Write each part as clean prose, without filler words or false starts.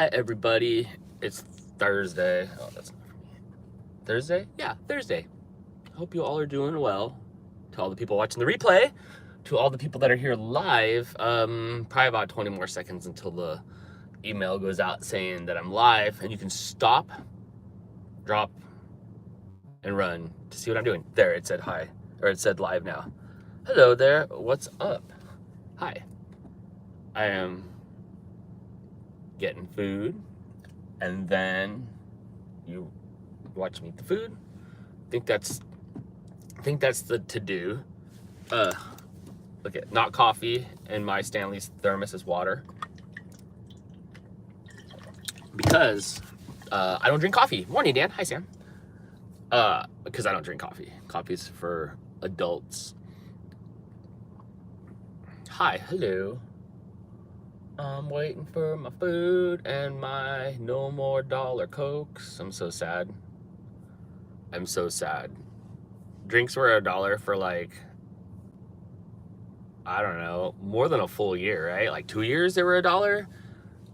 Hi everybody, it's Thursday. Oh, that's not for me. Thursday? Yeah, Thursday. Hope you all are doing well. To all the people watching the replay, to all the people that are here live, probably about 20 more seconds until the email goes out saying that I'm live, and you can stop, drop, and run to see what I'm doing. There, it said hi, or it said live now. Hello there, what's up? Hi. I am getting food. And then you watch me eat the food. I think that's the to-do. Look at not coffee, and my Stanley's thermos is water. Because I don't drink coffee. Morning, Dan. Hi, Sam. Because I don't drink coffee. Coffee's for adults. Hi, hello. I'm waiting for my food and my no more dollar Cokes. I'm so sad. I'm so sad. Drinks were $1 for like, I don't know, more than a full year, right? Like 2 years they were $1.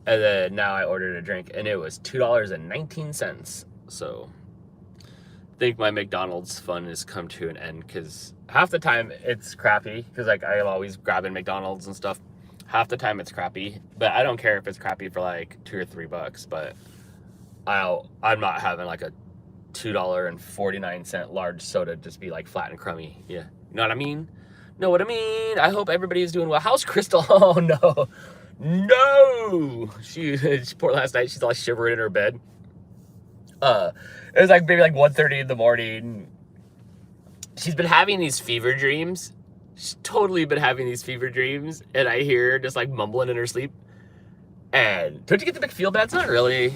And then now I ordered a drink and it was $2.19. So I think my McDonald's fun has come to an end because half the time it's crappy because like I am always grabbing McDonald's and stuff. Half the time it's crappy, but I don't care if it's crappy for like $2 or $3, but I'm not having like a $2.49 large soda just be like flat and crummy. Yeah, you know what I mean? Know what I mean? I hope everybody is doing well. How's Crystal? Oh no, no! She poor last night. She's all shivering in her bed. It was like maybe like 1:30 in the morning. She's been having these fever dreams. She's totally been having these fever dreams, and I hear her just like mumbling in her sleep. And don't you get the big feel bad? It's not really.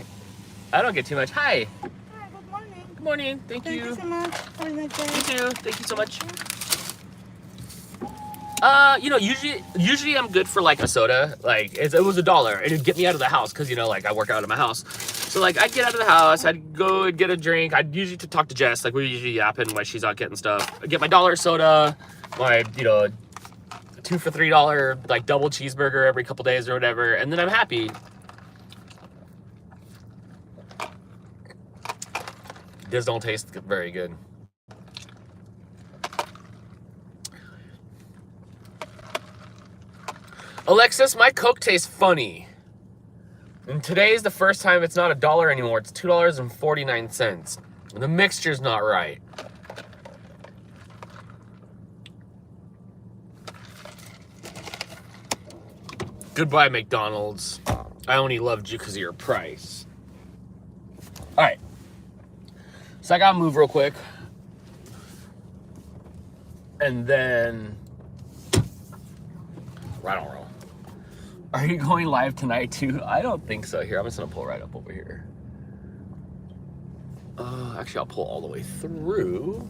I don't get too much. Hi. Hi, good morning. Good morning. Thank you. Thank you so much. Have a nice day. You too. Thank you so much. You know, usually I'm good for like a soda. Like it was $1, and it'd get me out of the house because you know, like I work out of my house. So like I'd get out of the house, I'd go and get a drink. I'd usually talk to Jess. Like we usually yapping while she's out getting stuff. I'd get my $1 soda, my 2 for $3 like double cheeseburger every couple days or whatever, and then I'm happy. This don't taste very good. Alexis, my Coke tastes funny. And today is the first time it's not $1 anymore. It's $2.49. The mixture's not right. Goodbye, McDonald's. I only loved you because of your price. All right. So I gotta move real quick. And then right on roll. Are you going live tonight too? I don't think so. Here, I'm just gonna pull right up over here. Actually, I'll pull all the way through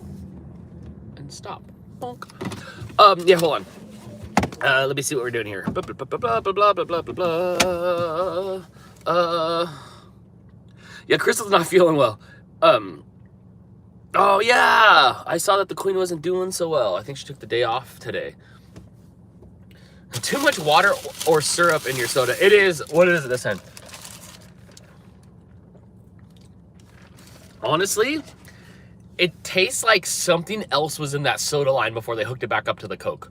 and stop. Bonk. Yeah, hold on. Let me see what we're doing here. Blah, blah, blah, blah, blah, blah, blah, blah, blah. Yeah, Crystal's not feeling well. Oh yeah, I saw that the Queen wasn't doing so well. I think she took the day off today. Too much water or syrup in your soda. It is, what is it this time? Honestly, it tastes like something else was in that soda line before they hooked it back up to the Coke.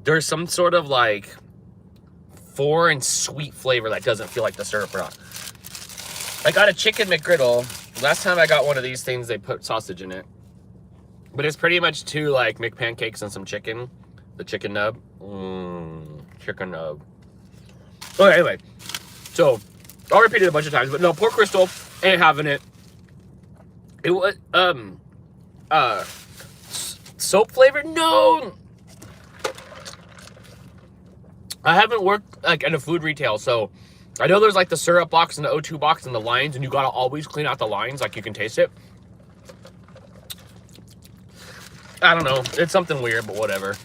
There's some sort of like foreign sweet flavor that doesn't feel like the syrup or not. I got a chicken Mcgriddle. Last time I got one of these things, they put sausage in it. But it's pretty much two like McPancakes and some chicken. The chicken nub. Chicken nub. Okay, anyway. So, I'll repeat it a bunch of times, but no, poor Crystal ain't having it. It was, soap flavored? No! I haven't worked like in a food retail, so I know there's like the syrup box and the O2 box and the lines, and you gotta always clean out the lines, like you can taste it. I don't know, it's something weird, but whatever.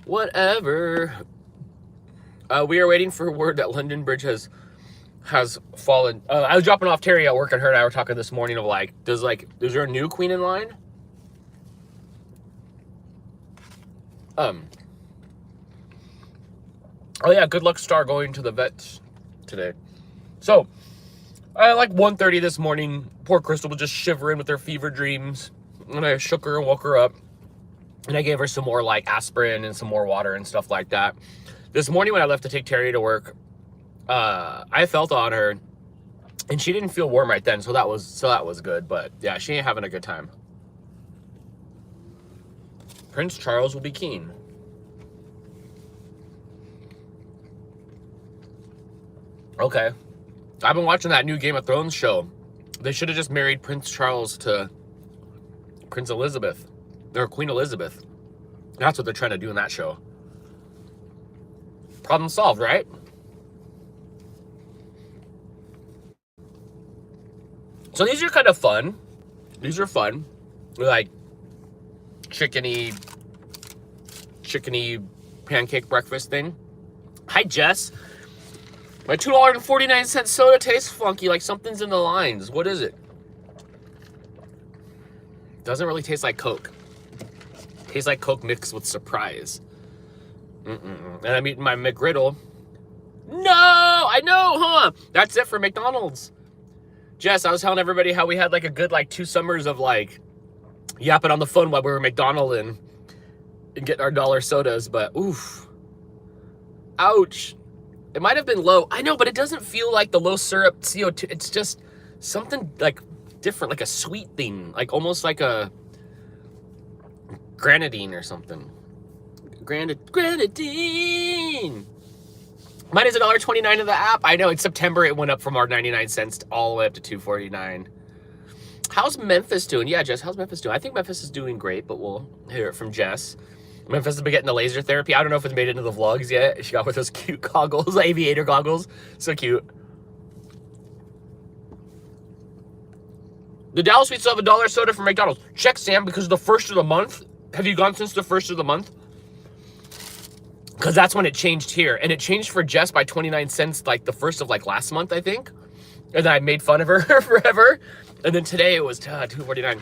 Whatever. We are waiting for word that London Bridge has fallen. I was dropping off Terry at work, and her and I were talking this morning of like, is there a new Queen in line? Oh yeah, good luck Star going to the vets today. So, at like 1:30 this morning, poor Crystal was just shivering with her fever dreams. And I shook her and woke her up. And I gave her some more like aspirin and some more water and stuff like that. This morning when I left to take Terry to work, I felt on her. And she didn't feel warm right then, so that was good. But yeah, she ain't having a good time. Prince Charles will be keen. Okay. I've been watching that new Game of Thrones show. They should have just married Prince Charles to Prince Elizabeth. Or Queen Elizabeth. That's what they're trying to do in that show. Problem solved, right? So these are kind of fun. These are fun. Like chickeny pancake breakfast thing. Hi, Jess. My $2.49 soda tastes funky, like something's in the lines. What is it? Doesn't really taste like Coke. Tastes like Coke mixed with surprise. And I'm eating my Mcgriddle. No, I know, huh? That's it for McDonald's. Jess, I was telling everybody how we had like a good like 2 summers of like yapping on the phone while we were McDonald's and getting our dollar sodas, but oof. Ouch. It might have been low. I know, but it doesn't feel like the low syrup CO2. It's just something like different, like a sweet thing, like almost like a grenadine or something. Grenadine. Mine is $1.29 in the app. I know, in September it went up from our 99 cents all the way up to $2.49. How's Memphis doing? Yeah, Jess, how's Memphis doing? I think Memphis is doing great, but we'll hear it from Jess. Memphis has been getting the laser therapy. I don't know if it's made it into the vlogs yet. She got with those cute goggles, aviator goggles. So cute. The Dallas Suites still have $1 soda from McDonald's. Check, Sam, because the first of the month. Have you gone since the first of the month? Because that's when it changed here. And it changed for Jess by 29 cents like the first of like last month, I think. And then I made fun of her forever. And then today it was $2.49.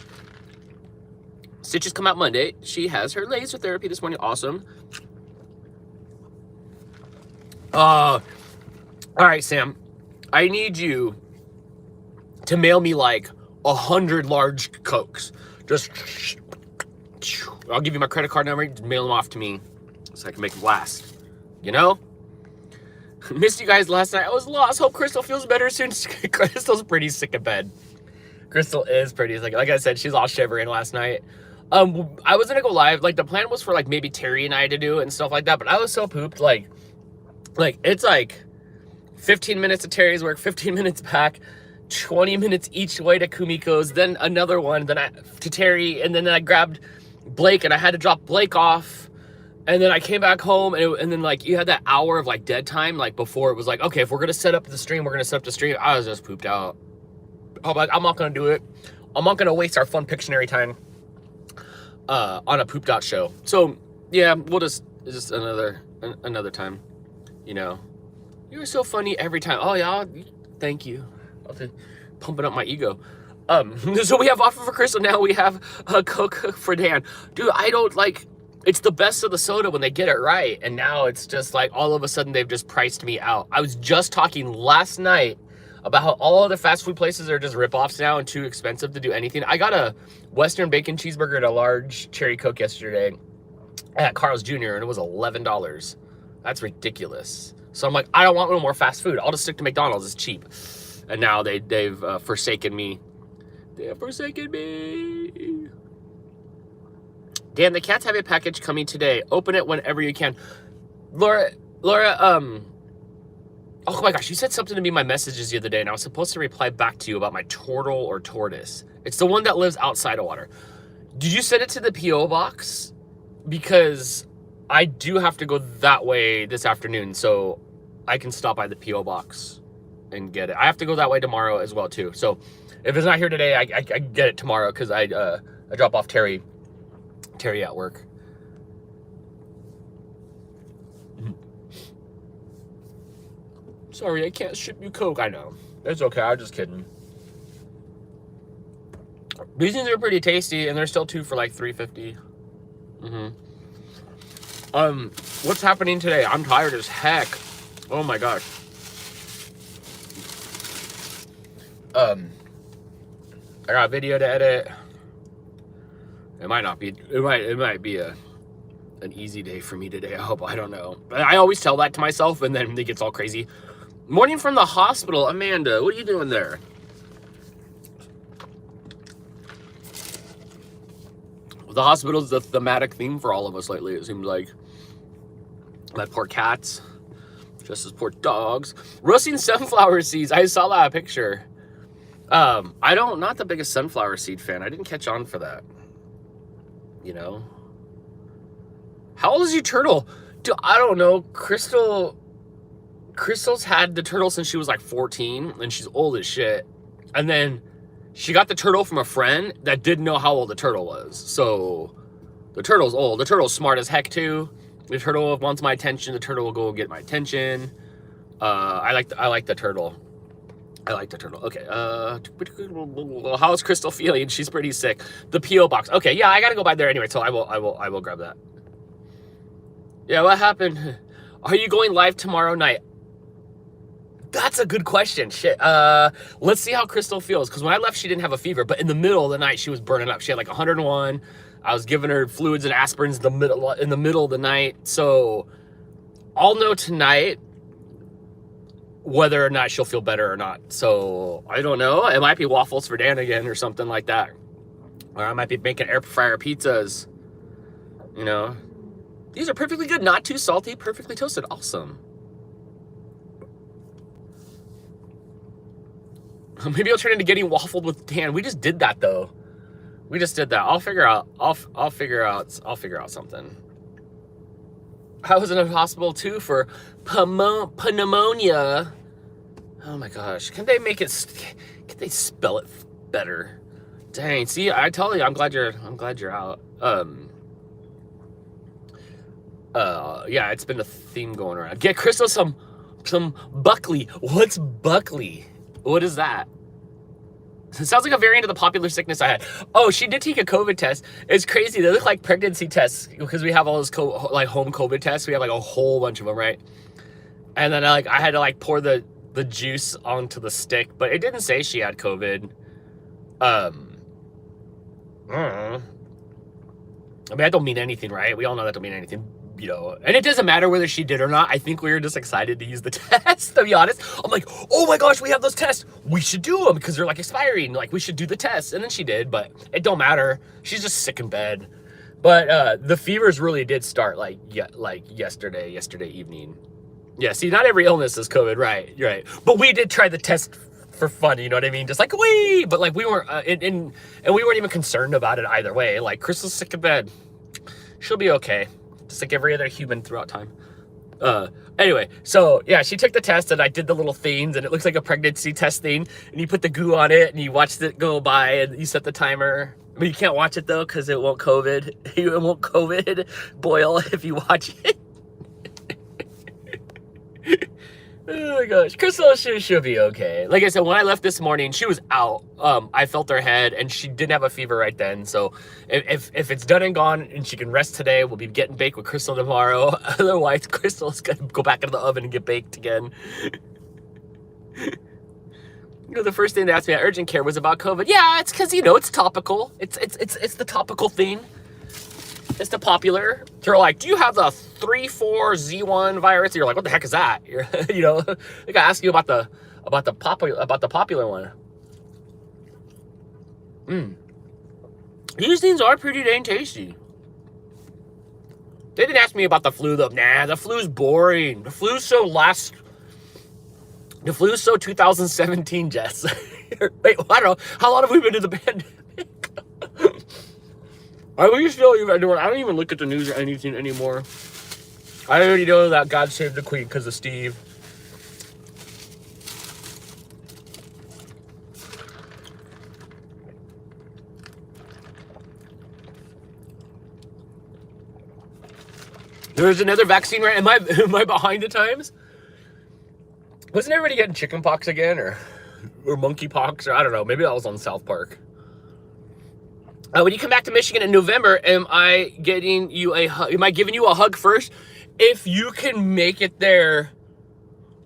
Stitches come out Monday. She has her laser therapy this morning. Awesome. All right, Sam. I need you to mail me like 100 large Cokes. Just, I'll give you my credit card number. Just mail them off to me so I can make them last. You know? Missed you guys last night. I was lost. Hope Crystal feels better soon. Crystal's pretty sick in bed. Crystal is pretty sick. Like I said, she's all shivering last night. I was gonna go live. Like the plan was for like maybe Terry and I to do it and stuff like that. But I was so pooped. Like it's like 15 minutes of Terry's work, 15 minutes back, 20 minutes each way to Kumiko's, then another one, then to Terry, and then I grabbed Blake and I had to drop Blake off. And then I came back home, and then like you had that hour of like dead time, like before it was like, okay, if we're gonna set up the stream, we're gonna set up the stream. I was just pooped out. I'm like, I'm not gonna do it. I'm not gonna waste our fun Pictionary time on a pooped out show. So yeah, we'll just another time. You know, you're so funny every time. Oh yeah, thank you. Pumping up my ego. So we have offer for Crystal now. We have a Coke for Dan. Dude, I don't like. It's the best of the soda when they get it right. And now it's just like all of a sudden they've just priced me out. I was just talking last night about how all other fast food places are just ripoffs now and too expensive to do anything. I got a Western bacon cheeseburger and a large cherry Coke yesterday at Carl's Jr. and it was $11. That's ridiculous. So I'm like, I don't want no more fast food. I'll just stick to McDonald's. It's cheap. And now they've forsaken me. They have forsaken me. Dan, the cats have a package coming today. Open it whenever you can. Laura, oh my gosh, you said something to me in my messages the other day, and I was supposed to reply back to you about my turtle or tortoise. It's the one that lives outside of water. Did you send it to the P.O. box? Because I do have to go that way this afternoon, so I can stop by the P.O. box and get it. I have to go that way tomorrow as well, too. So if it's not here today, I get it tomorrow because I drop off Terry at work. Sorry, I can't ship you Coke. I know. It's okay. I'm just kidding. These things are pretty tasty, and they're still 2 for like $3.50. What's happening today? I'm tired as heck. Oh my gosh. I got a video to edit. It might not be. It might be an easy day for me today. I hope. I don't know. I always tell that to myself, and then it gets all crazy. Morning from the hospital, Amanda. What are you doing there? The hospital is the thematic theme for all of us lately. It seems like my poor cats, just as poor dogs. Roasting sunflower seeds. I saw that picture. Not the biggest sunflower seed fan. I didn't catch on for that. You know. How old is your turtle? Dude, I don't know. Crystal's had the turtle since she was like 14, and she's old as shit. And then she got the turtle from a friend that didn't know how old the turtle was. So the turtle's old. The turtle's smart as heck too. The turtle wants my attention. The turtle will go get my attention. I like the turtle. I like the turtle. Okay. How's Crystal feeling? She's pretty sick. The P.O. box. Okay. Yeah, I gotta go by there anyway. So I will grab that. Yeah. What happened? Are you going live tomorrow night? That's a good question. Shit. Let's see how Crystal feels. Because when I left, she didn't have a fever. But in the middle of the night, she was burning up. She had like 101. I was giving her fluids and aspirins in the middle of the night. So I'll know tonight whether or not she'll feel better or not. So I don't know. It might be waffles for Dan again or something like that. Or I might be making air fryer pizzas. You know. These are perfectly good. Not too salty. Perfectly toasted. Awesome. Maybe I'll turn into getting waffled with Dan. We just did that though. We just did that. I'll figure out something. I was in a hospital too for pneumonia. Oh my gosh. Can they spell it better? Dang. See, I tell you, I'm glad you're out. Yeah, it's been a theme going around. Get Crystal some Buckley. What's Buckley? What is that? It sounds like a variant of the popular sickness I had. Oh, she did take a COVID test. It's crazy. They look like pregnancy tests because we have all those home COVID tests. We have like a whole bunch of them, right? And then I had to like pour the juice onto the stick, but it didn't say she had COVID. I mean, that don't mean anything, right? We all know that don't mean anything. You know, and it doesn't matter whether she did or not. I think we were just excited to use the test, to be honest. I'm like, oh my gosh, we have those tests. We should do them because they're like expiring. Like, we should do the test. And then she did, but it don't matter. She's just sick in bed. But the fevers really did start like yesterday evening. Yeah, see, not every illness is COVID, right? You're right. But we did try the test for fun, you know what I mean? Just like, wee! But like, we weren't, and we weren't even concerned about it either way. Like, Crystal's sick in bed. She'll be okay. Just like every other human throughout time. Anyway, so yeah, she took the test and I did the little things and it looks like a pregnancy test thing. And you put the goo on it and you watched it go by and you set the timer. But you can't watch it though because it won't COVID. It won't COVID boil if you watch it. Oh my gosh, Crystal should be okay. Like I said, when I left this morning, she was out. I felt her head, and she didn't have a fever right then. So if it's done and gone, and she can rest today, we'll be getting baked with Crystal tomorrow. Otherwise, Crystal's gonna go back into the oven and get baked again. You know, the first thing they asked me at urgent care was about COVID. Yeah, it's because it's topical. It's the topical thing. It's the popular. They're like, do you have the 3.4Z1 virus? And you're like, what the heck is that? They gotta ask you about the popular one. These things are pretty dang tasty. They didn't ask me about the flu though. Nah, the flu's boring. The flu's so 2017, Jess. Wait, I don't know. How long have we been in the pandemic? I don't even look at the news or anything anymore. I already know that God saved the Queen because of Steve. There's another vaccine, right? Am I behind the times? Wasn't everybody getting chicken pox again or monkey pox? Or I don't know. Maybe that was on South Park. When you come back to Michigan in November, am I giving you a hug first? If you can make it there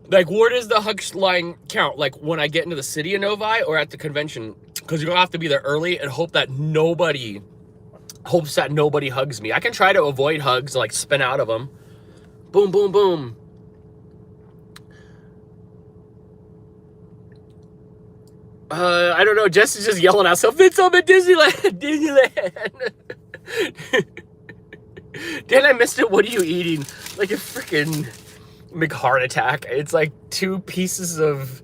Like, where does the hug line count? Like, when I get into the city of Novi or at the convention? Because you're going to have to be there early and hope that nobody hugs me. I can try to avoid hugs, like spin out of them. Boom, boom, boom. I don't know. Jess is just yelling out, so Vince, I'm at Disneyland. Disneyland. Dan, I missed it. What are you eating? Like a freaking McHeart attack. It's like 2 pieces of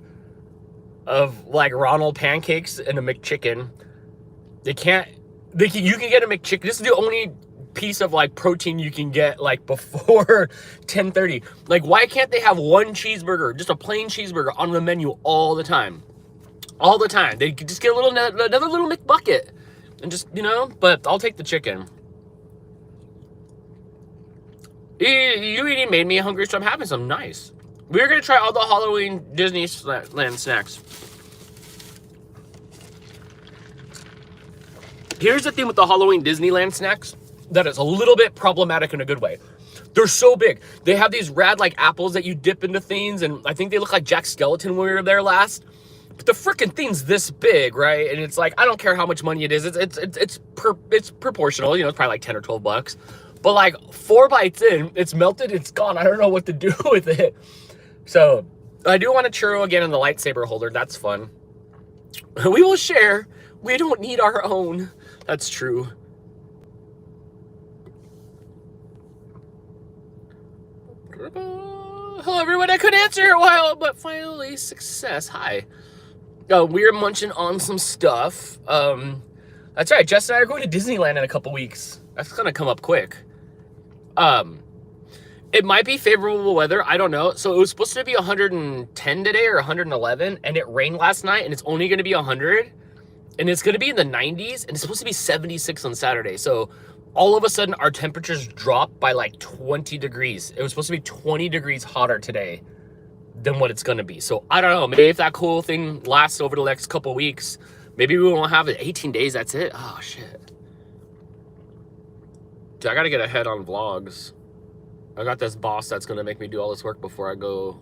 like Ronald pancakes and a McChicken. You can get a McChicken. This is the only piece of like protein you can get like before 10:30. Like, why can't they have one cheeseburger, just a plain cheeseburger on the menu all the time? All the time. They could just get another little McBucket and just, you know, but I'll take the chicken. You eating made me hungry, so I'm having some. Nice. We're going to try all the Halloween Disneyland snacks. Here's the thing with the Halloween Disneyland snacks, that is a little bit problematic in a good way. They're so big. They have these rad, like, apples that you dip into things, and I think they look like Jack Skeleton when we were there last. But the freaking thing's this big, right? And it's like, I don't care how much money it is. It's proportional. You know, it's probably like 10 or 12 bucks. But like 4 bites in, it's melted, it's gone. I don't know what to do with it. So I do want a churro again in the lightsaber holder. That's fun. We will share. We don't need our own. That's true. Hello, everyone. I couldn't answer in a while, but finally, success. Hi. We're munching on some stuff. That's right. Jess and I are going to Disneyland in a couple weeks. That's going to come up quick. It might be favorable weather. I don't know. So it was supposed to be 110 today or 111, and it rained last night, and it's only going to be 100, and it's going to be in the 90s, and it's supposed to be 76 on Saturday. So all of a sudden, our temperatures dropped by like 20 degrees. It was supposed to be 20 degrees hotter today than what it's going to be. So I don't know. Maybe if that cool thing lasts over the next couple weeks, maybe we won't have it. 18 days, that's it. Oh, shit. Dude, I got to get ahead on vlogs. I got this boss that's going to make me do all this work before I go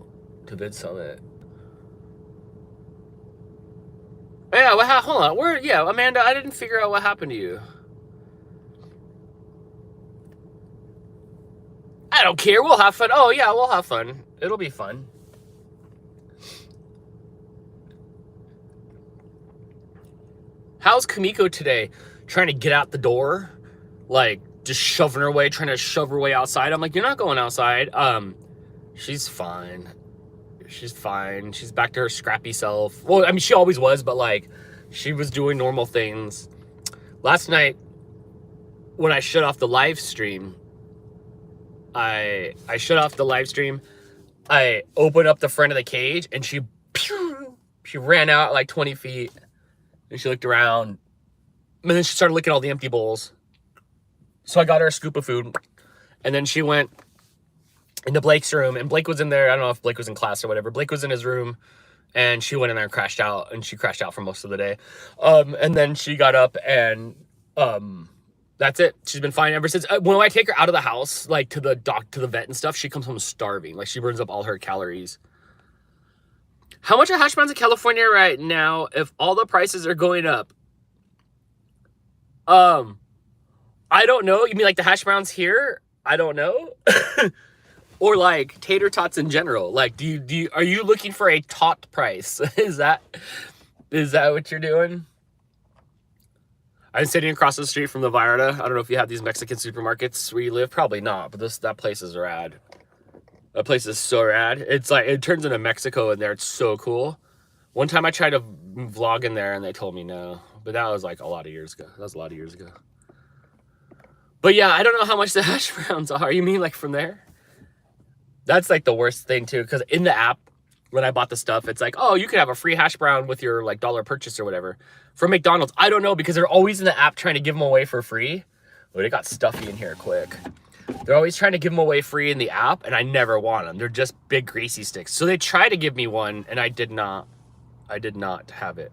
to Vid Summit. Yeah, hold on. Yeah, Amanda, I didn't figure out what happened to you. I don't care. We'll have fun. Oh, yeah, we'll have fun. It'll be fun. How's Kamiko today? Trying to get out the door? Like, just shoving her way, trying to shove her way outside. I'm like, you're not going outside. She's fine. She's fine. She's back to her scrappy self. Well, I mean, she always was, but like, she was doing normal things. Last night, when I shut off the live stream, I shut off the live stream. I opened up the front of the cage, and she ran out like 20 feet, and she looked around, and then she started licking all the empty bowls. So I got her a scoop of food, and then she went into Blake's room, and Blake was in there. I don't know if Blake was in class or whatever. Blake was in his room, and she went in there and crashed out, and she crashed out for most of the day. And then she got up, and that's it. She's been fine ever since. When I take her out of the house, like to the vet and stuff, she comes home starving. Like, she burns up all her calories. How much are hash browns in California right now if all the prices are going up? I don't know. You mean like the hash browns here? I don't know. Or like tater tots in general. Like, are you looking for a tot price? Is that what you're doing? I'm sitting across the street from the Vallarta. I don't know if you have these Mexican supermarkets where you live. Probably not, but that place is rad. That place is so rad. It's like, it turns into Mexico in there. It's so cool. One time I tried to vlog in there and they told me no. But that was like a lot of years ago. But yeah, I don't know how much the hash browns are. You mean like from there? That's like the worst thing too, because in the app, when I bought the stuff, it's like, oh, you could have a free hash brown with your like $1 purchase or whatever. From McDonald's, I don't know, because they're always in the app trying to give them away for free. But it got stuffy in here quick. They're always trying to give them away free in the app, and I never want them. They're just big greasy sticks. So they tried to give me one, and I did not have it.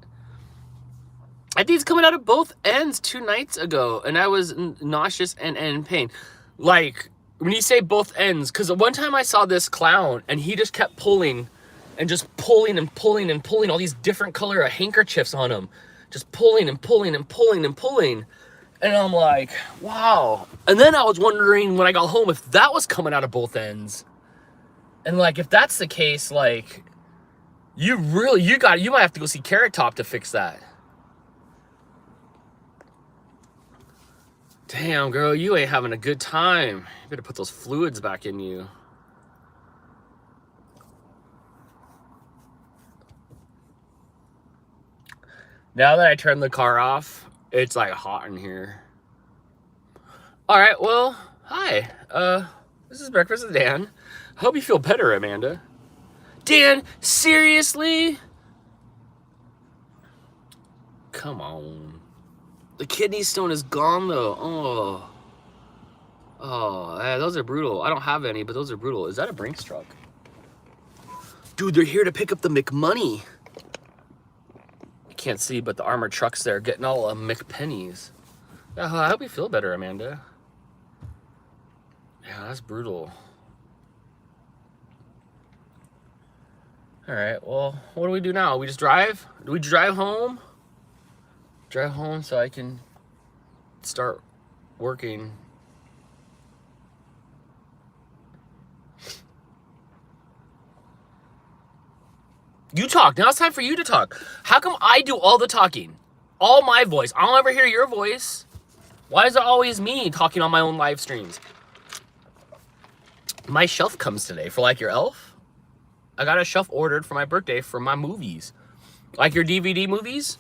I think it's coming out of both ends 2 nights ago, and I was nauseous and in pain. Like, when you say both ends, because one time I saw this clown, and he just kept pulling and just pulling and pulling and pulling all these different color of handkerchiefs on them. Just pulling and pulling and pulling and pulling. And I'm like, wow. And then I was wondering when I got home if that was coming out of both ends. And like, if that's the case, like, you might have to go see Carrot Top to fix that. Damn, girl, you ain't having a good time. You better put those fluids back in you. Now that I turned the car off, it's like hot in here. All right, well, hi. This is Breakfast with Dan. Hope you feel better, Amanda. Dan, seriously? Come on. The kidney stone is gone, though. Oh, yeah, those are brutal. I don't have any, but those are brutal. Is that a Brinks truck? Dude, they're here to pick up the McMoney. You can't see, but the armored truck's there getting all McPennies. I hope you feel better, Amanda. Yeah, that's brutal. All right, well, what do we do now? We just drive? Do we drive home? Drive home so I can start working. You talk. Now it's time for you to talk. How come I do all the talking? All my voice. I don't ever hear your voice. Why is it always me talking on my own live streams? My shelf comes today for like your elf. I got a shelf ordered for my birthday for my movies. Like your DVD movies?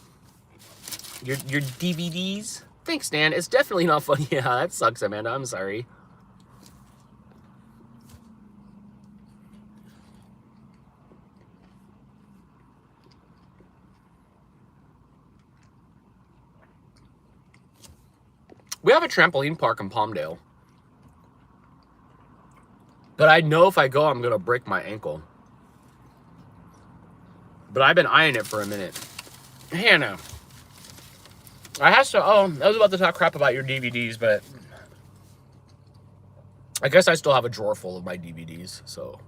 Your DVDs? Thanks, Dan. It's definitely not funny. Yeah, that sucks, Amanda. I'm sorry. We have a trampoline park in Palmdale. But I know if I go, I'm going to break my ankle. But I've been eyeing it for a minute. Hannah. I was about to talk crap about your DVDs, but I guess I still have a drawer full of my DVDs, so.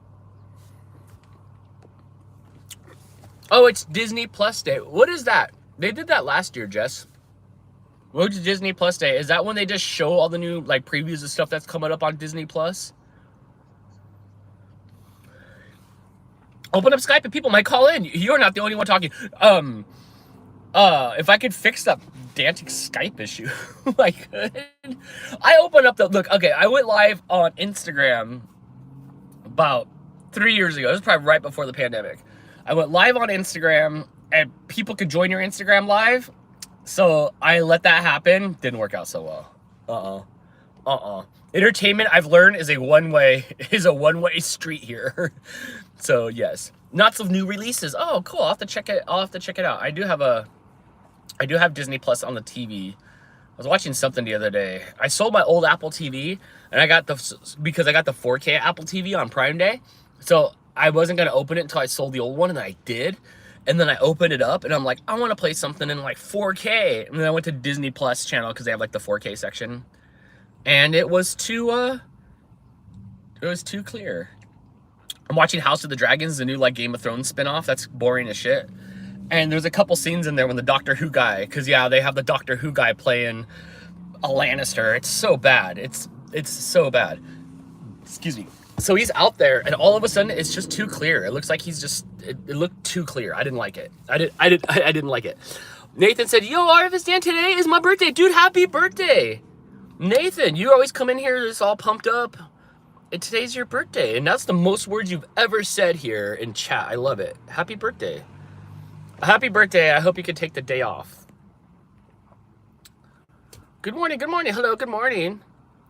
Oh, it's Disney Plus Day. What is that? They did that last year, Jess. What's Disney Plus Day? Is that when they just show all the new like previews of stuff that's coming up on Disney Plus? Open up Skype and people might call in. You're not the only one talking. If I could fix that dantic Skype issue, I could. I opened up look, okay, I went live on Instagram about 3 years ago. This was probably right before the pandemic. I went live on Instagram and people could join your Instagram live. So I let that happen. Didn't work out so well. Entertainment, I've learned, is a one-way street here. So yes, lots of new releases. Oh, cool. I'll have to check it out. I do have Disney Plus on the TV. I was watching something the other day. I sold my old Apple TV and because I got the 4K Apple TV on Prime Day. So I wasn't going to open it until I sold the old one, and I did. And then I opened it up and I'm like, I want to play something in like 4K. And then I went to Disney Plus channel because they have like the 4K section. And it was too clear. I'm watching House of the Dragons, the new like Game of Thrones spinoff. That's boring as shit. And there's a couple scenes in there when the Doctor Who guy, because yeah, they have the Doctor Who guy playing a Lannister. It's so bad. It's so bad. Excuse me. So he's out there, and all of a sudden, it's just too clear. It looks like he's just. It looked too clear. I didn't like it. I didn't like it. Nathan said, "Yo, RFS Dan, today is my birthday, dude. Happy birthday, Nathan. You always come in here just all pumped up. And today's your birthday, and that's the most words you've ever said here in chat. I love it. Happy birthday. Happy birthday. I hope you can take the day off. Good morning. Good morning. Hello. Good morning.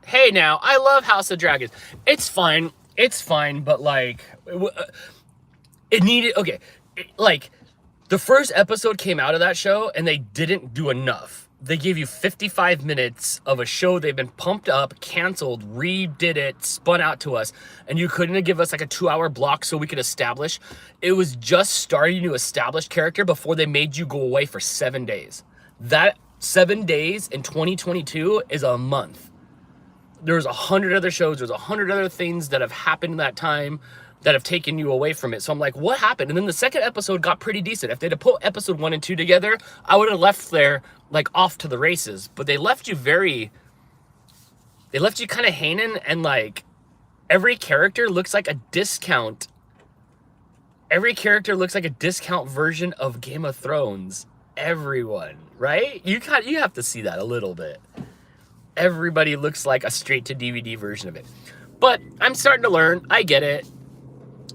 Hey, now, I love House of Dragons. It's fine. It's fine, but, like, it needed... Okay, like, the first episode came out of that show, and they didn't do enough. They gave you 55 minutes of a show they've been pumped up, canceled, redid it, spun out to us, and you couldn't give us, like, a 2-hour block so we could establish. It was just starting to establish character before they made you go away for 7 days. That 7 days in 2022 is a month. There's 100 other shows. There's 100 other things that have happened in that time. that have taken you away from it. So I'm like, what happened? And then the second episode got pretty decent. If they'd have put episode 1 and 2 together, I would have left there like off to the races. But they left you kind of hanging, and like every character looks like a discount. Every character looks like a discount version of Game of Thrones. Everyone, right? You have to see that a little bit. Everybody looks like a straight to DVD version of it. But I'm starting to learn. I get it.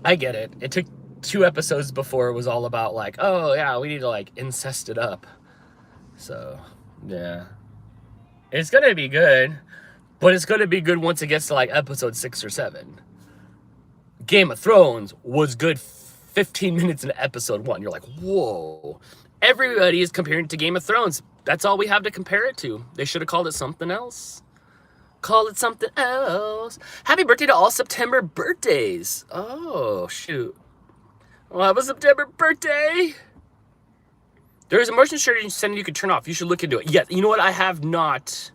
It took 2 episodes before it was all about like, oh yeah, we need to like incest it up. So, yeah. It's going to be good, but it's going to be good once it gets to like episode 6 or 7. Game of Thrones was good 15 minutes into episode 1. You're like, whoa. Everybody is comparing it to Game of Thrones. That's all we have to compare it to. They should have called it something else. Call it something else. Happy birthday to all September birthdays. Oh, shoot. Well, have a September birthday. There is a motion sensor you can turn off. You should look into it. Yeah, you know what? I have not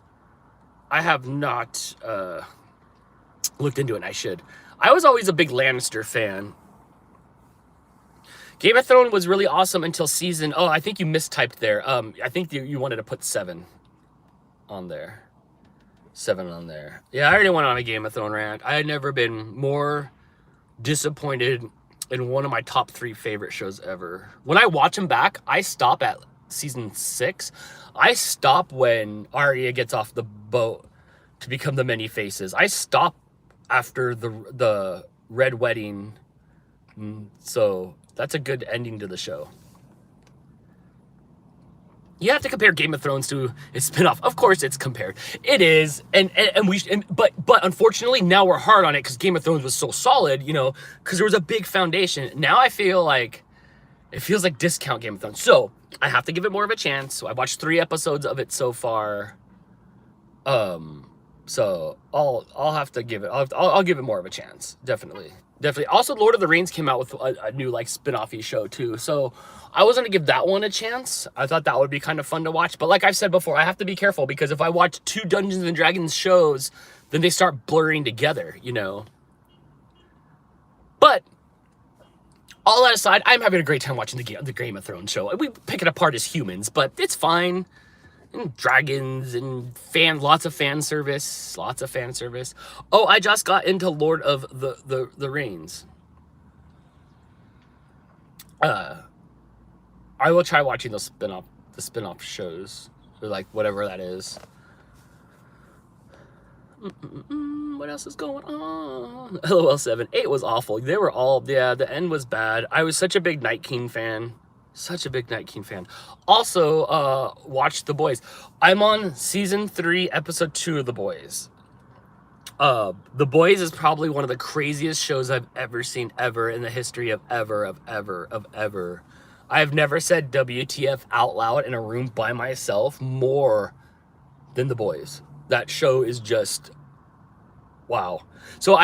looked into it, and I should. I was always a big Lannister fan. Game of Thrones was really awesome until season... Oh, I think you mistyped there. I think you wanted to put 7 on there. 7 on there. Yeah, I already went on a Game of Thrones rant. I had never been more disappointed in one of my top 3 favorite shows ever. When I watch them back, I stop at season 6. I stop when Arya gets off the boat to become the Many Faces. I stop after the Red Wedding. So that's a good ending to the show. You have to compare Game of Thrones to its spinoff. Of course, it's compared. It is, but unfortunately, now we're hard on it because Game of Thrones was so solid, you know, because there was a big foundation. Now I feel like it feels like discount Game of Thrones. So I have to give it more of a chance. So I watched 3 episodes of it so far. So I'll have to give it. I'll give it more of a chance. Definitely. Also, Lord of the Rings came out with a new like spin-offy show too. So I was gonna give that one a chance. I thought that would be kind of fun to watch. But like I've said before, I have to be careful because if I watch 2 Dungeons and Dragons shows, then they start blurring together, you know. But all that aside, I'm having a great time watching the Game of Thrones show. We pick it apart as humans, but it's fine. And dragons and lots of fan service. Oh, I just got into Lord of the Rings. I will try watching the spin-off shows, or like whatever that is. What else is going on? LOL 7. 8 was awful. They were all, yeah, the end was bad. I was such a big Night King fan. Also, watched The Boys. I'm on season 3, episode 2 of The Boys. The Boys is probably one of the craziest shows I've ever seen ever in the history of ever. I have never said WTF out loud in a room by myself more than The Boys. That show is just wow. So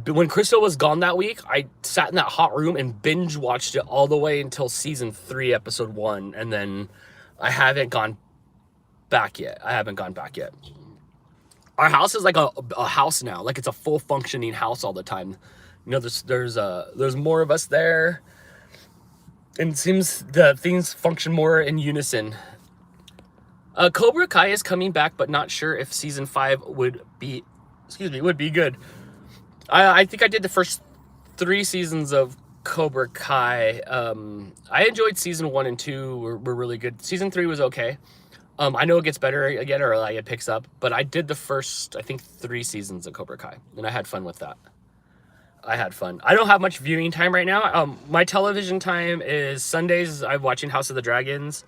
when Crystal was gone that week, I sat in that hot room and binge watched it all the way until season 3, episode 1, and then I haven't gone back yet. Our house is like a house now, like it's a full functioning house all the time. You know, there's more of us there, and it seems the things function more in unison. Cobra Kai is coming back, but not sure if season 5 would be good. I think I did the first 3 seasons of Cobra Kai. I enjoyed season 1 and 2 were really good. Season 3 was okay. I know it gets better again, or like it picks up, but I did the first, I think, 3 seasons of Cobra Kai, and I had fun with that. I don't have much viewing time right now. My television time is Sundays. I'm watching House of the Dragons.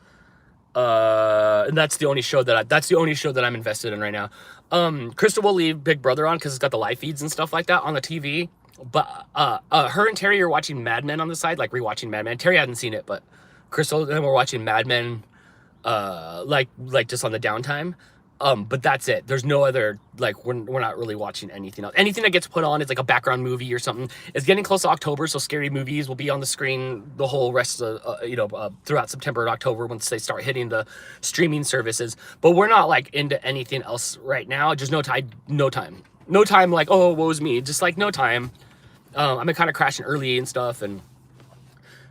And that's the only show that I'm invested in right now. Crystal will leave Big Brother on because it's got the live feeds and stuff like that on the TV. But her and Terry are watching Mad Men on the side, like rewatching Mad Men. Terry hadn't seen it, but Crystal and we're watching Mad Men, like just on the downtime. But that's it. There's no other, like, we're not really watching anything else. Anything that gets put on is like a background movie or something. It's getting close to October, so scary movies will be on the screen the whole rest of, throughout September and October once they start hitting the streaming services. But we're not, like, into anything else right now. Just no time. Like, oh, woe's me. Just, like, no time. I've been kind of crashing early and stuff, and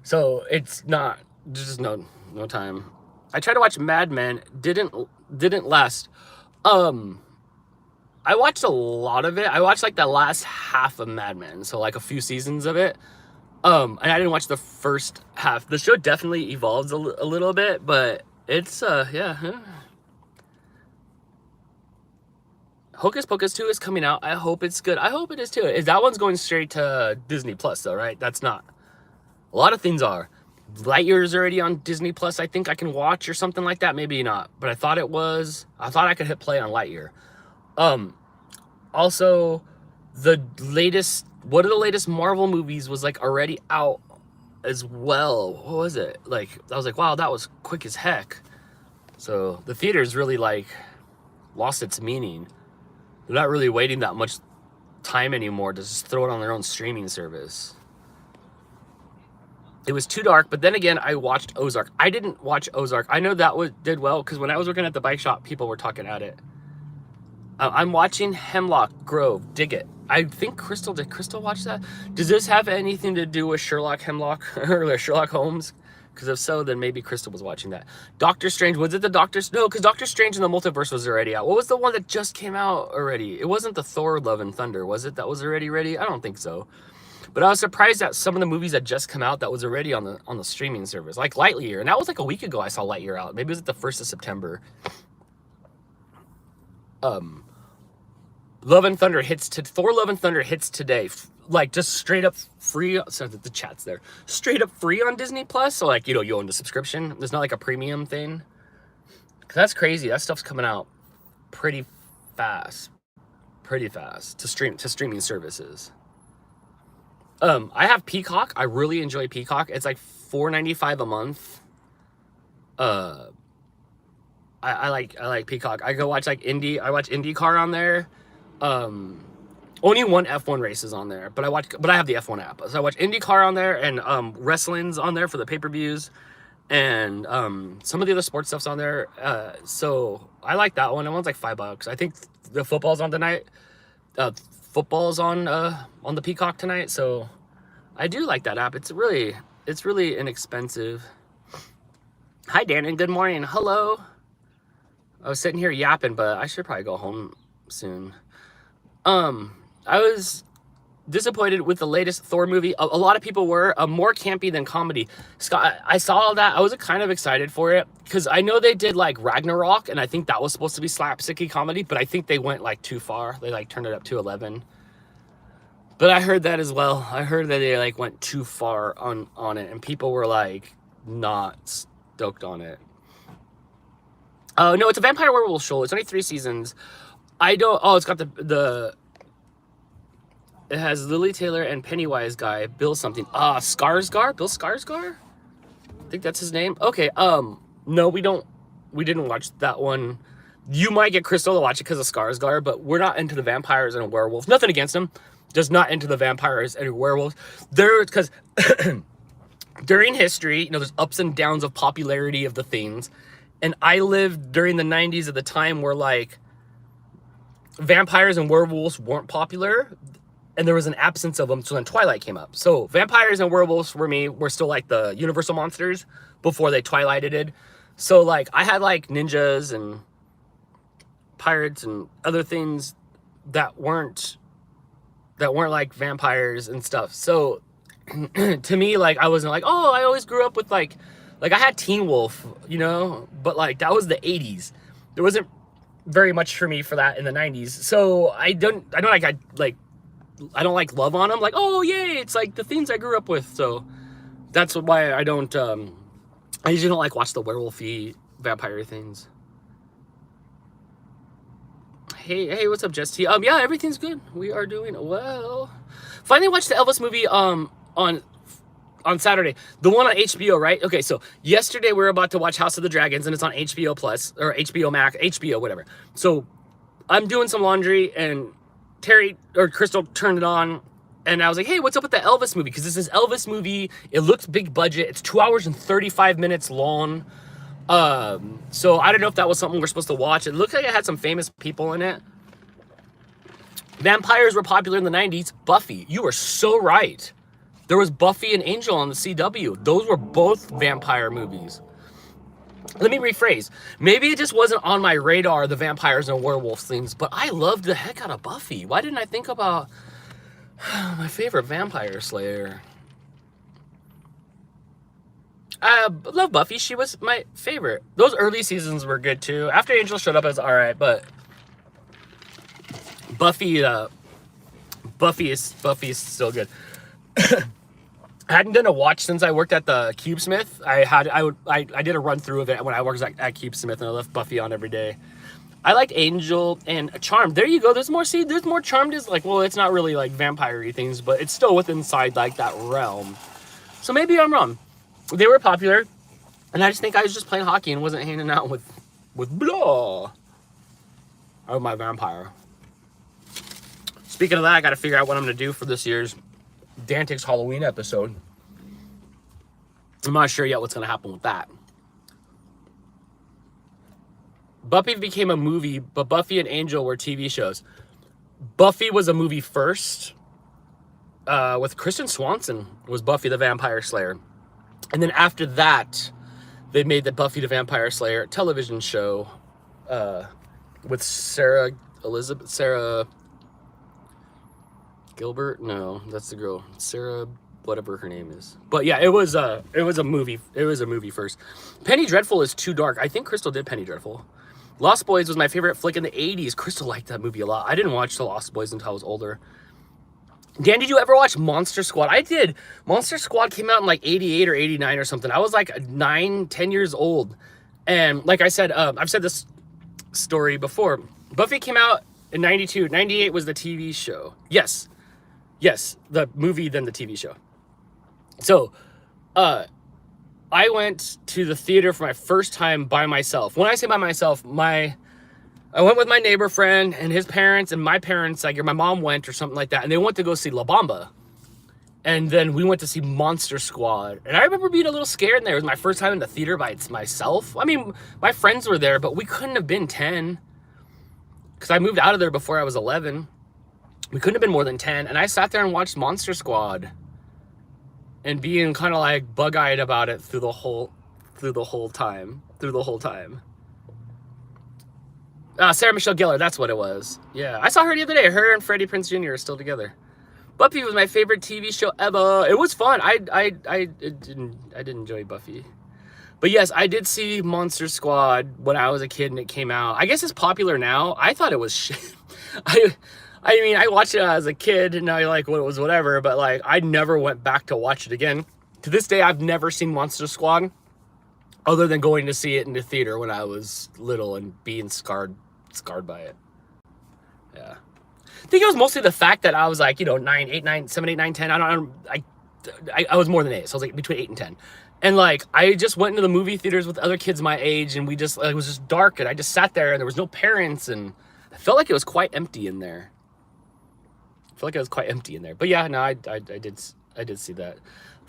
so it's not just no time. I tried to watch Mad Men, didn't last. I watched a lot of it. I watched like the last half of Mad Men, so like a few seasons of it. And I didn't watch the first half. The show definitely evolves a little bit, but it's yeah. Hocus Pocus 2 is coming out. I hope it's good. I hope it is too. That one's going straight to Disney Plus though, right? That's not. A lot of things are. Lightyear is already on Disney Plus. I think I can watch or something like that. Maybe not, but I thought it was. I thought I could hit play on Lightyear. Also, one of the latest Marvel movies was like already out as well. What was it? Like, I was like, wow, that was quick as heck. So the theater's really like lost its meaning. They're not really waiting that much time anymore to just throw it on their own streaming service. It was too dark, but then again, I watched Ozark. I didn't watch Ozark. I know that did well because when I was working at the bike shop, people were talking at it. I'm watching Hemlock Grove. Dig it. I think Crystal, did Crystal watch that? Does this have anything to do with Sherlock Hemlock or Sherlock Holmes? Because if so, then maybe Crystal was watching that. Doctor Strange, was it the No, because Doctor Strange in the Multiverse was already out. What was the one that just came out already? It wasn't the Thor Love and Thunder, was it? That was already ready? I don't think so. But I was surprised at some of the movies that just come out that was already on the streaming service, like Lightyear. And that was like a week ago I saw Lightyear out. Maybe it was at the 1st of September. Thor Love and Thunder hits today. Like just straight up free. So the chat's there. Straight up free on Disney Plus. So like, you own the subscription. There's not like a premium thing. That's crazy. That stuff's coming out pretty fast to streaming services. I have Peacock. I really enjoy Peacock. It's like $4.95 a month. I like Peacock. I go watch like I watch IndyCar on there. Only one F1 race is on there, but I have the F1 app. So I watch IndyCar on there, and wrestling's on there for the pay-per-views, and some of the other sports stuff's on there. So I like that one. That one's like $5. I think the football's on tonight. Football's on the Peacock tonight, so I do like that app. It's really inexpensive. Hi Dan, and good morning. Hello. I was sitting here yapping, but I should probably go home soon. I was disappointed with the latest Thor movie. A lot of people were more campy than comedy. Scott, I saw that. I was kind of excited for it because I know they did like Ragnarok, and I think that was supposed to be slapsticky comedy, but I think they went like too far. They like turned it up to 11. But I heard that as well. I heard that they like went too far on it, and people were like not stoked on it. Oh no, it's a vampire werewolf show. It's only 3 seasons. It's got it has Lily Taylor and Pennywise guy, Bill something. Skarsgård? Bill Skarsgård? I think that's his name. Okay, no, we didn't watch that one. You might get Crystal to watch it because of Skarsgård, but we're not into the vampires and werewolves. Nothing against them, just not into the vampires and werewolves. Because during history, there's ups and downs of popularity of the things. And I lived during the 90s at the time where like vampires and werewolves weren't popular, and there was an absence of them. So then Twilight came up. So vampires and werewolves were still like the universal monsters before they Twilighted. So like I had like ninjas and pirates and other things that weren't like vampires and stuff. So to me, like I wasn't like, oh, I always grew up with like I had Teen Wolf, but like that was the 80s. There wasn't very much for me for that in the 90s. So I don't like love on them. Like, oh yay, it's like the things I grew up with. So that's why I don't. I usually don't like watch the werewolfy vampire things. Hey, what's up, Jess T? Yeah, everything's good. We are doing well. Finally watched the Elvis movie on Saturday, the one on HBO, right? Okay, so yesterday we were about to watch House of the Dragons, and it's on HBO Plus or HBO Max, HBO whatever. So I'm doing some laundry, and Crystal turned it on, and I was like, hey, what's up with the Elvis movie? Because this is Elvis movie. It looks big budget. It's 2 hours and 35 minutes long. So I don't know if that was something we're supposed to watch. It looked like it had some famous people in it. Vampires were popular in the 90s. Buffy, you are so right. There was Buffy and Angel on the CW. Those were both vampire movies. Let me rephrase. Maybe it just wasn't on my radar, the vampires and werewolves things, but I loved the heck out of Buffy. Why didn't I think about my favorite vampire slayer? I love Buffy. She was my favorite. Those early seasons were good too. After Angel showed up, I was all right, but Buffy is still good. I hadn't done a watch since I worked at the Cubesmith. I did a run through of it when I worked at Cubesmith, and I left Buffy on every day. I liked Angel and Charmed. There you go. There's more. See, there's more. Charmed is like, well, it's not really like vampire-y things, but it's still within inside like that realm. So maybe I'm wrong. They were popular, and I just think I was just playing hockey and wasn't hanging out with blah. Oh, my vampire. Speaking of that, I got to figure out what I'm going to do for this year's Dantic's Halloween episode. I'm not sure yet what's going to happen with that. Buffy became a movie, but Buffy and Angel were TV shows. Buffy was a movie first. With Kristen Swanson was Buffy the Vampire Slayer. And then after that, they made the Buffy the Vampire Slayer television show with Sarah Gilbert? No, that's the girl. Sarah, whatever her name is. But yeah, it was a movie. It was a movie first. Penny Dreadful is too dark. I think Crystal did Penny Dreadful. Lost Boys was my favorite flick in the 80s. Crystal liked that movie a lot. I didn't watch The Lost Boys until I was older. Dan, did you ever watch Monster Squad? I did. Monster Squad came out in like 88 or 89 or something. I was like 9-10 years old. And like I said, I've said this story before. Buffy came out in 92. 98 was the TV show. Yes, the movie, then the TV show. So, I went to the theater for my first time by myself. When I say by myself, I went with my neighbor friend and his parents and my parents, like my mom went or something like that, and they went to go see La Bamba. And then we went to see Monster Squad. And I remember being a little scared in there. It was my first time in the theater by myself. I mean, my friends were there, but we couldn't have been 10. Because I moved out of there before I was 11. We couldn't have been more than 10. And I sat there and watched Monster Squad. And being kind of like bug-eyed about it through the whole time. Sarah Michelle Gellar, that's what it was. Yeah, I saw her the other day. Her and Freddie Prinze Jr. are still together. Buffy was my favorite TV show ever. It was fun. I did enjoy Buffy. But yes, I did see Monster Squad when I was a kid and it came out. I guess it's popular now. I thought it was shit. I mean, I watched it as a kid and now you're like, well, it was whatever. But like, I never went back to watch it again. To this day, I've never seen Monster Squad other than going to see it in the theater when I was little and being scarred by it. Yeah. I think it was mostly the fact that I was like, 7, 8, 9, 10. I was more than 8. So I was like between 8 and 10. And like, I just went into the movie theaters with other kids my age and it was just dark and I just sat there and there was no parents and I felt like it was quite empty in there. But yeah, no, I did see that.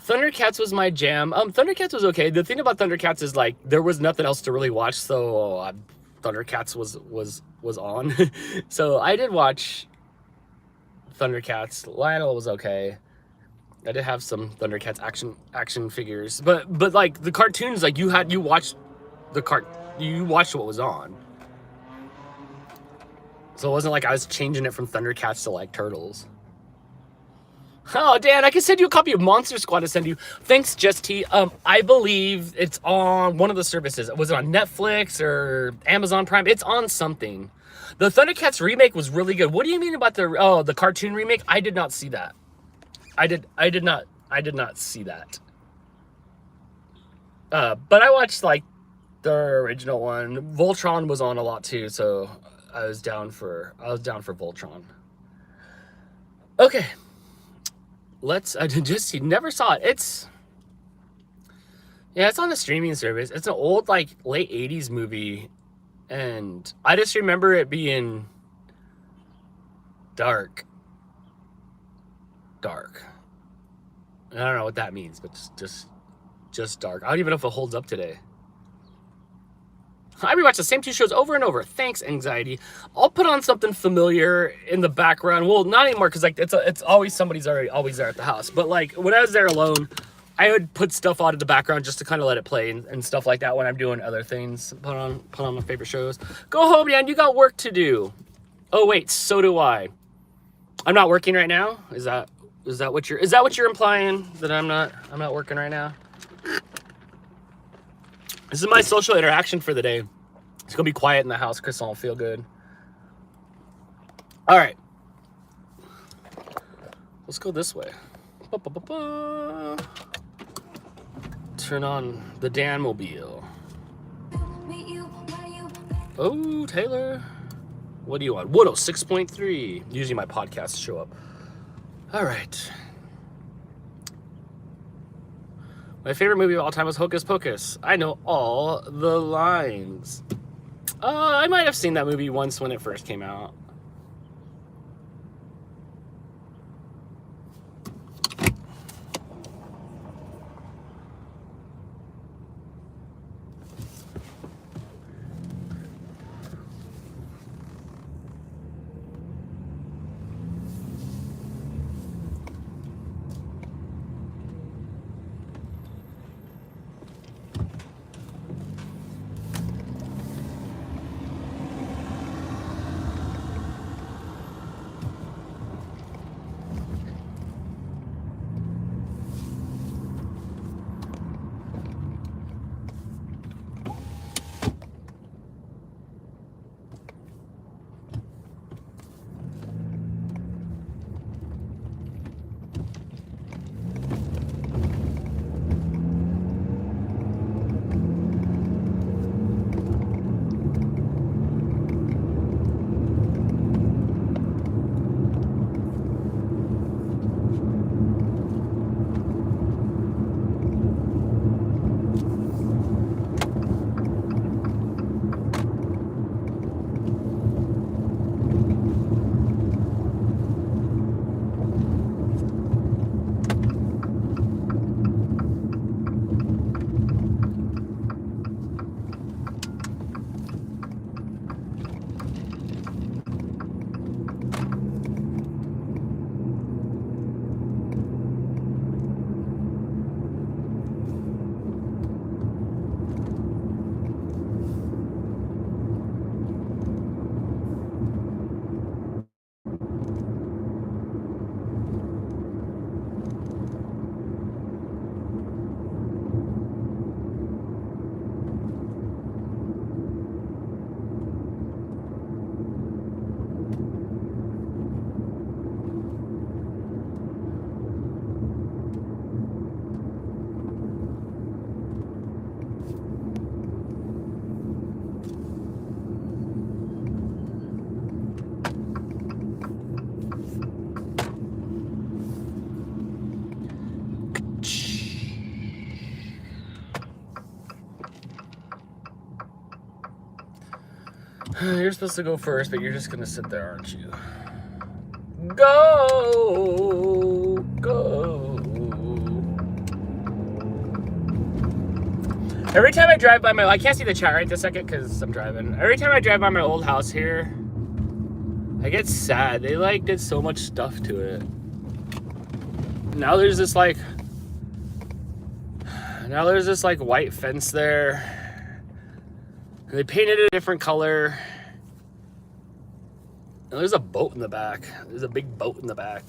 Thundercats was my jam. Thundercats was okay. The thing about Thundercats is like, there was nothing else to really watch. So Thundercats was on. So I did watch Thundercats. Lionel was okay. I did have some Thundercats action figures, but like the cartoons, like you watched what was on. So it wasn't like I was changing it from Thundercats to like Turtles. Oh, Dan, I can send you a copy of Monster Squad to send you. Thanks, Just T. I believe it's on one of the services. Was it on Netflix or Amazon Prime? It's on something. The Thundercats remake was really good. What do you mean about the cartoon remake? I did not see that. I did not see that. But I watched like the original one. Voltron was on a lot too, so I was down for Voltron. Okay. Just never saw it. It's on a streaming service. It's an old like late 80s movie and I just remember it being dark. I don't know what that means, but just dark. I don't even know if it holds up today. I rewatch the same 2 shows over and over. Thanks, anxiety. I'll put on something familiar in the background. Well, not anymore, because like it's always somebody's always there at the house. But like when I was there alone, I would put stuff on in the background just to kind of let it play and stuff like that when I'm doing other things. Put on my favorite shows. Go home, Dan. You got work to do. Oh wait, so do I. I'm not working right now. Is that what you're implying, that I'm not working right now? This is my social interaction for the day. It's gonna be quiet in the house. Crystal will feel good. All right, let's go this way. Turn on the Dan mobile. Oh, Taylor, what do you want? 106.3. Usually my podcasts show up. All right. My favorite movie of all time was Hocus Pocus. I know all the lines. I might have seen that movie once when it first came out. You're supposed to go first, but you're just gonna sit there, aren't you? Go! Every time I drive by my... I can't see the chat right this second because I'm driving. Every time I drive by my old house here, I get sad. They, like, did so much stuff to it. Now there's this, like... white fence there. And they painted it a different color. And there's a boat in the back. There's a big boat in the back.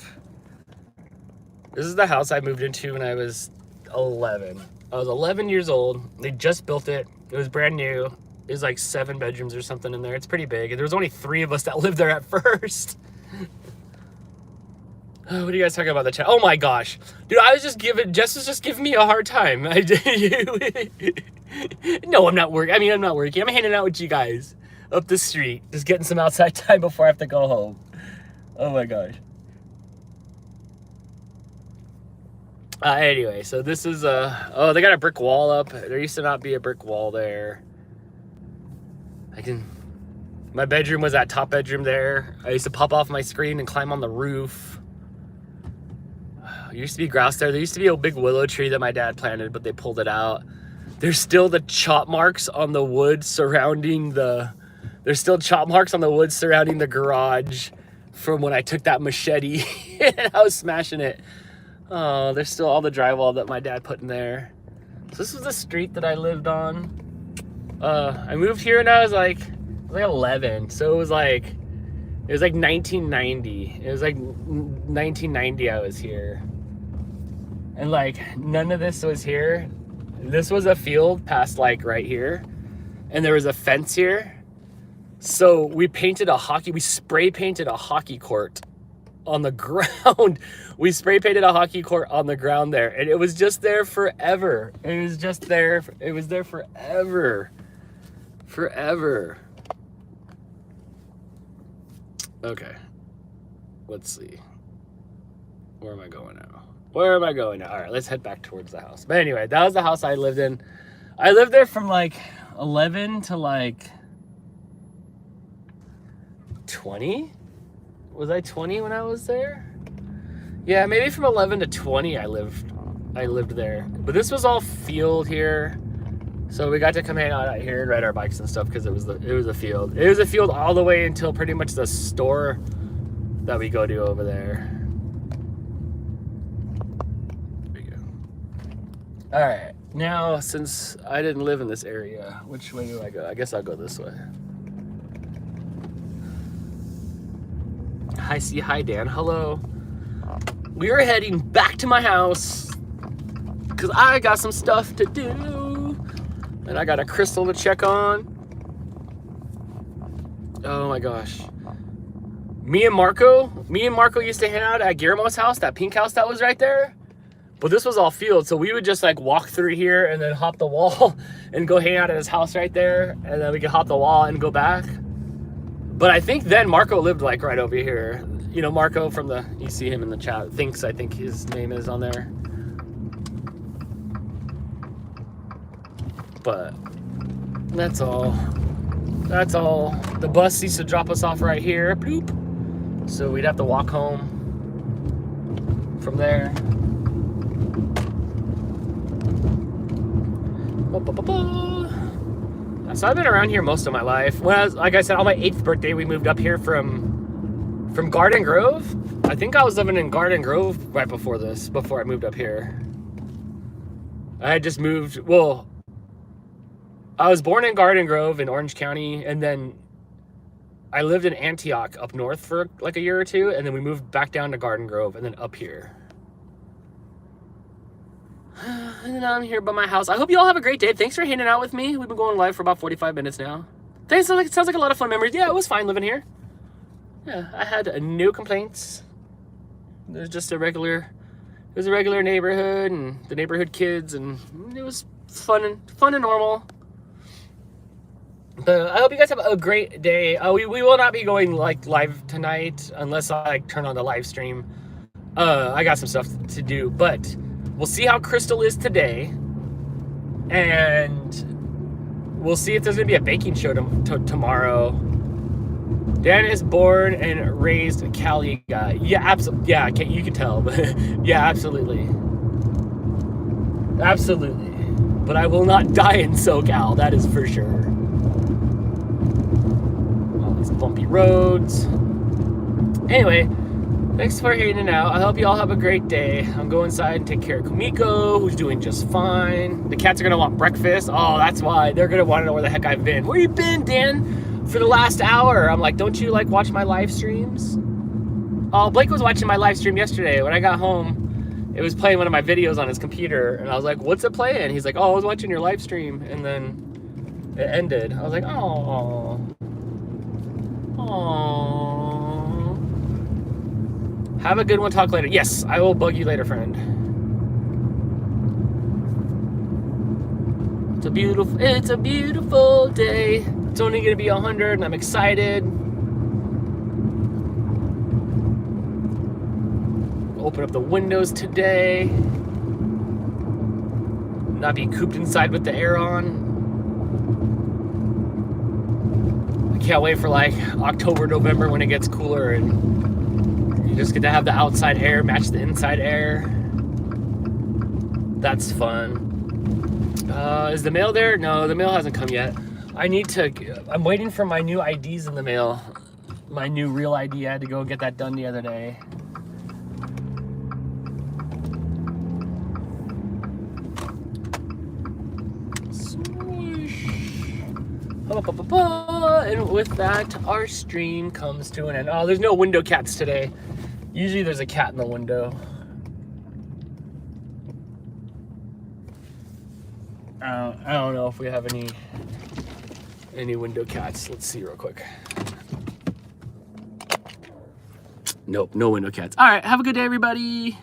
This is the house I moved into when I was 11. I was 11 years old. They just built it. It was brand new. It was like 7 bedrooms or something in there. It's pretty big. And there was only 3 of us that lived there at first. What are you guys talking about the chat? Oh my gosh. Dude, Jess was just giving me a hard time. No, I'm not working. I'm not working. I'm hanging out with you guys up the street. Just getting some outside time before I have to go home. Oh my gosh. Anyway, so this is oh, they got a brick wall up. There used to not be a brick wall there. My bedroom was that top bedroom there. I used to pop off my screen and climb on the roof. There used to be grass there. There used to be a big willow tree that my dad planted, but they pulled it out. there's still the chop marks on the wood surrounding the garage from when I took that machete and I was smashing it. Oh, there's still all the drywall that my dad put in there. So this was the street that I lived on. I moved here when I was like 11. So it was like 1990. It was like 1990 I was here. And like none of this was here. This was a field past like right here. And there was a fence here. So we spray painted a hockey court on the ground. We spray painted a hockey court on the ground there. And it was just there forever. It was there forever. Forever. Okay. Let's see. Where am I going now? All right, let's head back towards the house. But anyway, that was the house I lived in. I lived there from like 11 to like 20. Was I 20 when I was there? Yeah, maybe from 11 to 20 I lived there. But this was all field here. So we got to come hang out here and ride our bikes and stuff because it was a field. It was a field all the way until pretty much the store that we go to over there. There you go. All right, now since I didn't live in this area, which way do I go? I guess I'll go this way. Hi Dan, hello. We are heading back to my house because I got some stuff to do. And I got a crystal to check on. Oh my gosh. Me and Marco used to hang out at Guillermo's house, that pink house that was right there. But this was all field, so we would just like walk through here and then hop the wall and go hang out at his house right there. And then we could hop the wall and go back. But I think then Marco lived like right over here. You know, Marco from you see him in the chat, I think his name is on there. But that's all. The bus used to drop us off right here. Bloop. So we'd have to walk home from there. So I've been around here most of my life. Like I said, on my 8th birthday, we moved up here from Garden Grove. I think I was living in Garden Grove right before I moved up here. I had just moved, I was born in Garden Grove in Orange County, and then I lived in Antioch up north for like a year or two, and then we moved back down to Garden Grove and then up here. And then I'm here by my house. I hope you all have a great day. Thanks for hanging out with me. We've been going live for about 45 minutes now. Thanks. It sounds like a lot of fun memories. Yeah, it was fine living here. Yeah, I had no complaints. There's just it was a regular neighborhood and the neighborhood kids, and it was fun and normal. But I hope you guys have a great day. We will not be going like live tonight unless I like turn on the live stream. I got some stuff to do, but we'll see how Crystal is today, and we'll see if there's gonna be a baking show tomorrow. Dan is born and raised a Cali guy. Yeah, absolutely. Yeah, you can tell. Yeah, absolutely. Absolutely. But I will not die in SoCal. That is for sure. All these bumpy roads. Anyway, thanks for hanging out. I hope you all have a great day. I'm going inside and take care of Kumiko, who's doing just fine. The cats are gonna want breakfast. Oh, that's why. They're gonna want to know where the heck I've been. Where you been, Dan? For the last hour. I'm like, don't you like watch my live streams? Oh, Blake was watching my live stream yesterday. When I got home, it was playing one of my videos on his computer, and I was like, what's it playing? He's like, oh, I was watching your live stream, and then it ended. I was like, oh. Have a good one. Talk later. Yes, I will bug you later, friend. It's a beautiful day. It's only gonna be 100, and I'm excited. Open up the windows today. Not be cooped inside with the air on. I can't wait for like October, November when it gets cooler and you just get to have the outside air match the inside air. That's fun. Is the mail there? No, the mail hasn't come yet. I'm waiting for my new IDs in the mail. My new real ID, I had to go get that done the other day. Swoosh. And with that, our stream comes to an end. Oh, there's no window cats today. Usually there's a cat in the window. I don't know if we have any window cats. Let's see real quick. Nope, no window cats. All right, have a good day, everybody.